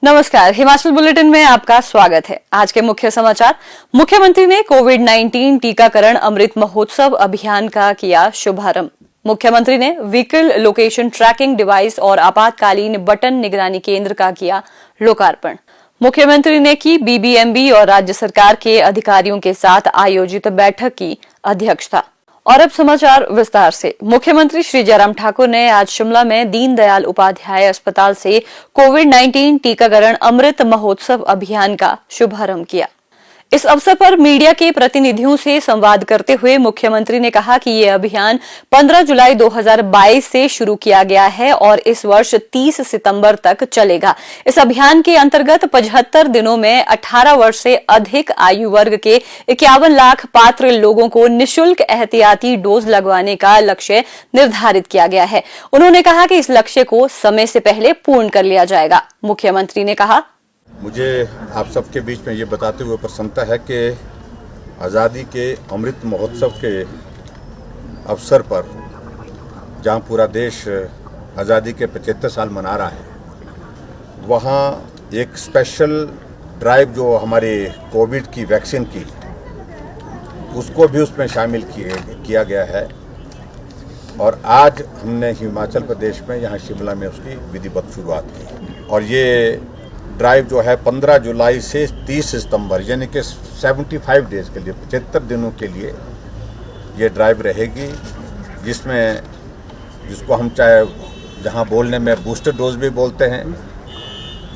नमस्कार, हिमाचल बुलेटिन में आपका स्वागत है। आज के मुख्य समाचार। मुख्यमंत्री ने कोविड-19 टीकाकरण अमृत महोत्सव अभियान का किया शुभारंभ। मुख्यमंत्री ने व्हीकल लोकेशन ट्रैकिंग डिवाइस और आपातकालीन बटन निगरानी केंद्र का किया लोकार्पण। मुख्यमंत्री ने की बीबीएमबी और राज्य सरकार के अधिकारियों के साथ आयोजित बैठक की अध्यक्षता। और अब समाचार विस्तार से। मुख्यमंत्री श्री जयराम ठाकुर ने आज शिमला में दीनदयाल उपाध्याय अस्पताल से कोविड-19 टीकाकरण अमृत महोत्सव अभियान का शुभारंभ किया। इस अवसर पर मीडिया के प्रतिनिधियों से संवाद करते हुए मुख्यमंत्री ने कहा कि ये अभियान 15 जुलाई 2022 से शुरू किया गया है और इस वर्ष 30 सितंबर तक चलेगा। इस अभियान के अंतर्गत 75 दिनों में 18 वर्ष से अधिक आयु वर्ग के 51 लाख पात्र लोगों को निःशुल्क एहतियाती डोज लगवाने का लक्ष्य निर्धारित किया गया है। उन्होंने कहा कि इस लक्ष्य को समय से पहले पूर्ण कर लिया जाएगा। मुख्यमंत्री ने कहा, मुझे आप सबके बीच में ये बताते हुए प्रसन्नता है कि आज़ादी के अमृत महोत्सव के अवसर पर जहाँ पूरा देश आज़ादी के 75 साल मना रहा है, वहाँ एक स्पेशल ड्राइव जो हमारे कोविड की वैक्सीन की, उसको भी उसमें शामिल किया गया है। और आज हमने हिमाचल प्रदेश में यहाँ शिमला में उसकी विधिवत शुरुआत की। और ये ड्राइव जो है 15 जुलाई से 30 सितंबर यानी कि 75 डेज के लिए, 75 दिनों के लिए ये ड्राइव रहेगी, जिसको हम चाहे जहां बोलने में बूस्टर डोज भी बोलते हैं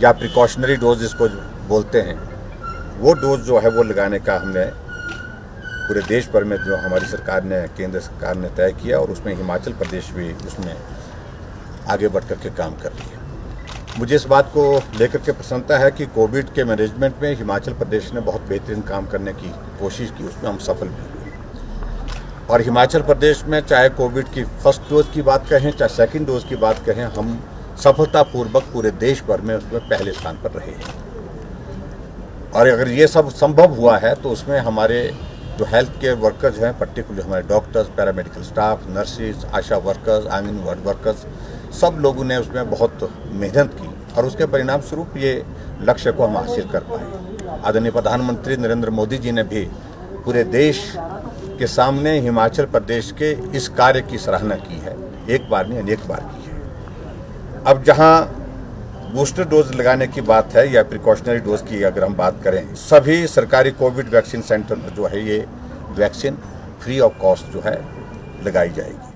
या प्रिकॉशनरी डोज जिसको बोलते हैं, वो डोज जो है वो लगाने का हमने पूरे देश भर में जो हमारी सरकार ने, केंद्र सरकार ने तय किया और उसमें हिमाचल प्रदेश भी उसमें आगे बढ़ कर के काम कर रही है। मुझे इस बात को लेकर के प्रसन्नता है कि कोविड के मैनेजमेंट में हिमाचल प्रदेश ने बहुत बेहतरीन काम करने की कोशिश की, उसमें हम सफल भी हुए। और हिमाचल प्रदेश में चाहे कोविड की फर्स्ट डोज की बात कहें, चाहे सेकंड डोज की बात कहें, हम सफलतापूर्वक पूरे देश भर में उसमें पहले स्थान पर रहे हैं। और अगर ये सब संभव हुआ है तो उसमें हमारे जो हेल्थ केयर वर्कर्स हैं, पर्टिकुलर हमारे डॉक्टर्स, पैरामेडिकल स्टाफ, नर्सेज, आशा वर्कर्स, आंगनबाड़ी वर्कर्स, सब लोगों ने उसमें बहुत मेहनत की और उसके परिणाम स्वरूप ये लक्ष्य को हम हासिल कर पाए। आदरणीय प्रधानमंत्री नरेंद्र मोदी जी ने भी पूरे देश के सामने हिमाचल प्रदेश के इस कार्य की सराहना की है, एक बार नहीं अनेक बार की है। अब जहां बूस्टर डोज लगाने की बात है या प्रिकॉशनरी डोज की अगर हम बात करें, सभी सरकारी कोविड वैक्सीन सेंटर पर जो है ये वैक्सीन फ्री ऑफ कॉस्ट जो है लगाई जाएगी।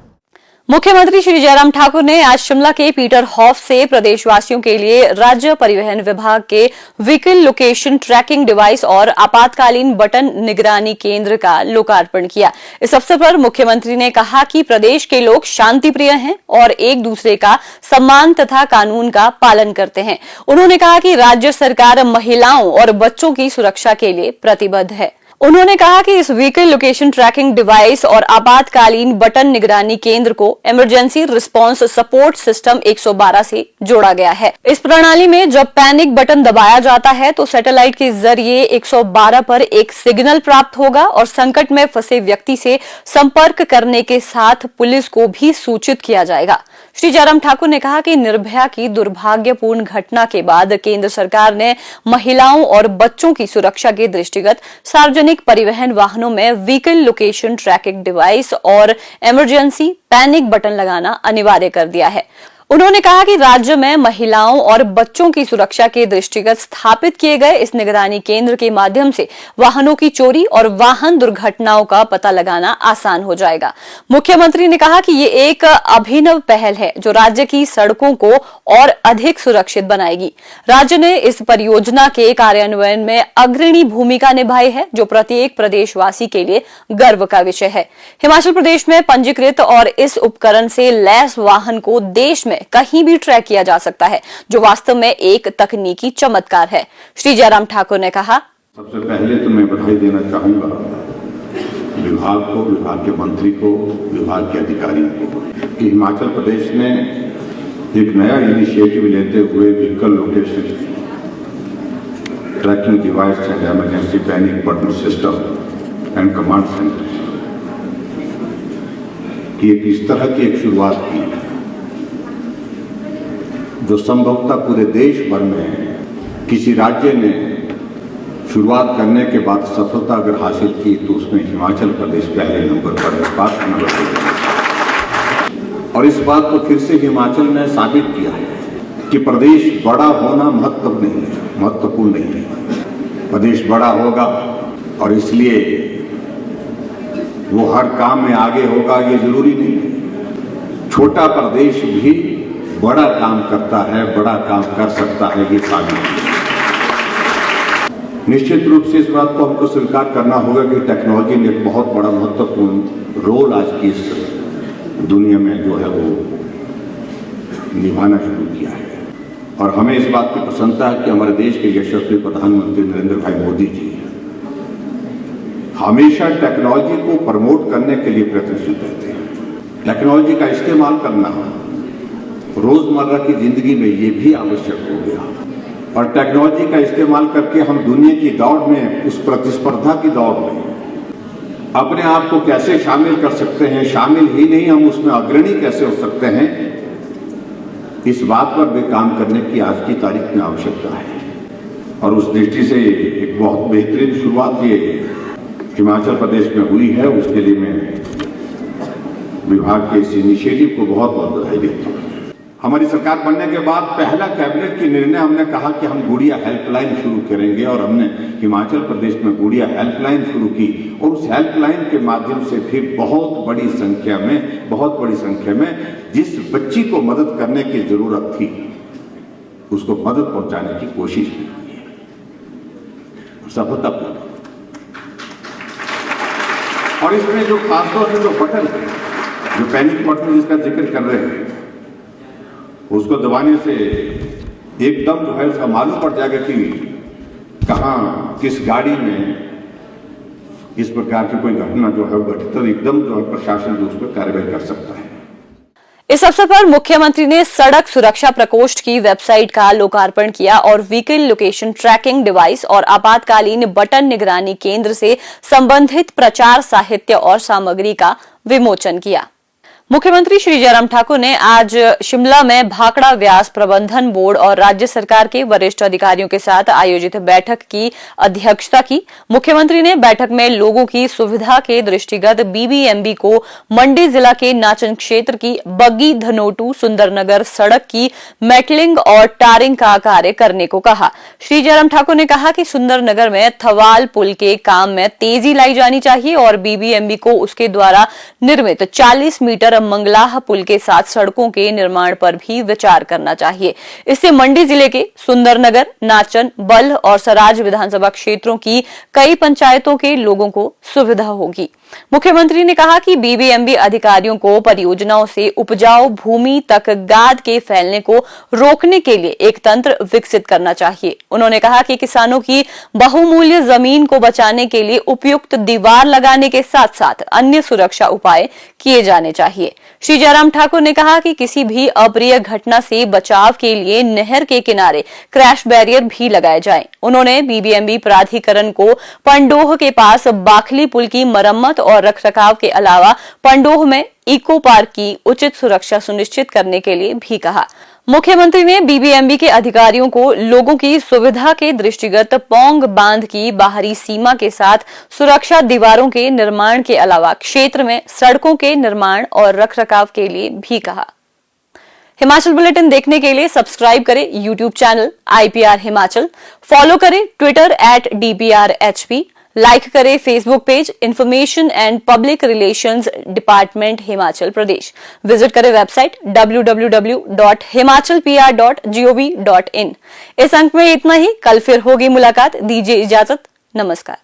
मुख्यमंत्री श्री जयराम ठाकुर ने आज शिमला के पीटर हॉफ से प्रदेशवासियों के लिए राज्य परिवहन विभाग के व्हीकल लोकेशन ट्रैकिंग डिवाइस और आपातकालीन बटन निगरानी केंद्र का लोकार्पण किया। इस अवसर पर मुख्यमंत्री ने कहा कि प्रदेश के लोग शांति प्रिय हैं और एक दूसरे का सम्मान तथा कानून का पालन करते हैं। उन्होंने कहा कि राज्य सरकार महिलाओं और बच्चों की सुरक्षा के लिए प्रतिबद्ध है। उन्होंने कहा कि इस व्हीकल लोकेशन ट्रैकिंग डिवाइस और आपातकालीन बटन निगरानी केंद्र को इमरजेंसी रिस्पांस सपोर्ट सिस्टम 112 से जोड़ा गया है। इस प्रणाली में जब पैनिक बटन दबाया जाता है तो सैटेलाइट के जरिए 112 पर एक सिग्नल प्राप्त होगा और संकट में फंसे व्यक्ति से संपर्क करने के साथ पुलिस को भी सूचित किया जाएगा। श्री जयराम ठाकुर ने कहा कि निर्भया की दुर्भाग्यपूर्ण घटना के बाद केंद्र सरकार ने महिलाओं और बच्चों की सुरक्षा के दृष्टिगत सार्वजनिक परिवहन वाहनों में व्हीकल लोकेशन ट्रैकिंग डिवाइस और इमरजेंसी पैनिक बटन लगाना अनिवार्य कर दिया है। उन्होंने कहा कि राज्य में महिलाओं और बच्चों की सुरक्षा के दृष्टिगत स्थापित किए गए इस निगरानी केंद्र के माध्यम से वाहनों की चोरी और वाहन दुर्घटनाओं का पता लगाना आसान हो जाएगा। मुख्यमंत्री ने कहा कि ये एक अभिनव पहल है जो राज्य की सड़कों को और अधिक सुरक्षित बनाएगी। राज्य ने इस परियोजना के कार्यान्वयन में अग्रणी भूमिका निभाई है, जो प्रत्येक प्रदेशवासी के लिए गर्व का विषय है। हिमाचल प्रदेश में पंजीकृत और इस उपकरण से लैस वाहन को देश में कहीं भी ट्रैक किया जा सकता है, जो वास्तव में एक तकनीकी चमत्कार है। श्री जयराम ठाकुर ने कहा, सबसे पहले तो मैं बधाई देना चाहूंगा विभाग को, विभाग के मंत्री को, विभाग के अधिकारियों को कि हिमाचल प्रदेश ने एक नया इनिशिएटिव लेते हुए vehicle location tracking device and emergency panic button system and command centre की एक इस तरह की एक शुरुआत की जो संभवतः पूरे देश भर में किसी राज्य ने शुरुआत करने के बाद सफलता अगर हासिल की तो उसमें हिमाचल प्रदेश पहले नंबर पर, इस बात को नंबर पर। और इस बात को फिर से हिमाचल ने साबित किया है कि प्रदेश बड़ा होना महत्वपूर्ण नहीं है। प्रदेश बड़ा होगा और इसलिए वो हर काम में आगे होगा ये जरूरी नहीं है। छोटा प्रदेश भी बड़ा काम करता है, बड़ा काम कर सकता है, ये साबित है। निश्चित रूप से इस बात को हमको स्वीकार करना होगा कि टेक्नोलॉजी ने एक बहुत बड़ा महत्वपूर्ण रोल आज की इस दुनिया में जो है वो निभाना शुरू किया है। और हमें इस बात की प्रसन्नता है कि हमारे देश के यशस्वी प्रधानमंत्री नरेंद्र भाई मोदी जी हमेशा टेक्नोलॉजी को प्रमोट करने के लिए प्रयत्नशील रहते हैं। टेक्नोलॉजी का इस्तेमाल करना रोजमर्रा की जिंदगी में ये भी आवश्यक हो गया और टेक्नोलॉजी का इस्तेमाल करके हम दुनिया की दौड़ में, उस प्रतिस्पर्धा की दौड़ में अपने आप को कैसे शामिल कर सकते हैं, शामिल ही नहीं हम उसमें अग्रणी कैसे हो सकते हैं, इस बात पर भी काम करने की आज की तारीख में आवश्यकता है। और उस दृष्टि से एक बहुत बेहतरीन शुरुआत ये हिमाचल प्रदेश में हुई है, उसके लिए मैं विभाग के इस इनिशिएटिव को बहुत बहुत बधाई देता हूँ। हमारी सरकार बनने के बाद पहला कैबिनेट की निर्णय हमने कहा कि हम गुड़िया हेल्पलाइन शुरू करेंगे और हमने हिमाचल प्रदेश में गुड़िया हेल्पलाइन शुरू की और उस हेल्पलाइन के माध्यम से भी बहुत बड़ी संख्या में जिस बच्ची को मदद करने की जरूरत थी उसको मदद पहुंचाने की कोशिश की है, सफलतापूर्वक। और इसमें जो खासतौर से जो बटन है, जो पैनिक बटन जिसका जिक्र कर रहे हैं, उसको दबाने से एकदम जो है उसका मालूम पड़ जाएगा कि कहाँ किस गाड़ी में इस प्रकार की कोई घटना जो है घटित, तो एकदम जो है प्रशासन जो उस पर कार्रवाई कर सकता है। इस अवसर पर मुख्यमंत्री ने सड़क सुरक्षा प्रकोष्ठ की वेबसाइट का लोकार्पण किया और व्हीकल लोकेशन ट्रैकिंग डिवाइस और आपातकालीन बटन निगरानी केंद्र से संबंधित प्रचार साहित्य और सामग्री का विमोचन किया। मुख्यमंत्री श्री जयराम ठाकुर ने आज शिमला में भाखड़ा व्यास प्रबंधन बोर्ड और राज्य सरकार के वरिष्ठ अधिकारियों के साथ आयोजित बैठक की अध्यक्षता की। मुख्यमंत्री ने बैठक में लोगों की सुविधा के दृष्टिगत बीबीएमबी को मंडी जिला के नाचन क्षेत्र की बग्गी धनोटू सुंदरनगर सड़क की मेटलिंग और टारिंग का कार्य करने को कहा। श्री जयराम ठाकुर ने कहा कि सुंदरनगर में थवाल पुल के काम में तेजी लाई जानी चाहिए और बीबीएमबी को उसके द्वारा निर्मित 40 मीटर मंगलाह पुल के साथ सड़कों के निर्माण पर भी विचार करना चाहिए। इससे मंडी जिले के सुंदरनगर, नाचन, बल्ह और सराज विधानसभा क्षेत्रों की कई पंचायतों के लोगों को सुविधा होगी। मुख्यमंत्री ने कहा कि बीबीएमबी अधिकारियों को परियोजनाओं से उपजाऊ भूमि तक गाद के फैलने को रोकने के लिए एक तंत्र विकसित करना चाहिए। उन्होंने कहा कि किसानों की बहुमूल्य जमीन को बचाने के लिए उपयुक्त दीवार लगाने के साथ साथ अन्य सुरक्षा उपाय किए जाने चाहिए। श्री जयराम ठाकुर ने कहा कि किसी भी अप्रिय घटना से बचाव के लिए नहर के किनारे क्रैश बैरियर भी लगाए जाएं। उन्होंने बीबीएमबी प्राधिकरण को पंडोह के पास बाखली पुल की मरम्मत और रखरखाव के अलावा पंडोह में इको पार्क की उचित सुरक्षा सुनिश्चित करने के लिए भी कहा। मुख्यमंत्री ने बीबीएमबी के अधिकारियों को लोगों की सुविधा के दृष्टिगत पौंग बांध की बाहरी सीमा के साथ सुरक्षा दीवारों के निर्माण के अलावा क्षेत्र में सड़कों के निर्माण और रखरखाव के लिए भी कहा। हिमाचल बुलेटिन देखने के लिए सब्सक्राइब करें YouTube channel IPR Himachal, follow करें ट्विटर @DPRHP, लाइक करें Facebook page information and public relations department Himachal Pradesh. Visit करें वेबसाइट www.himachalpr.gov.in। इस अंक में इतना ही, कल फिर होगी मुलाकात। दीजिए इजाजत, नमस्कार।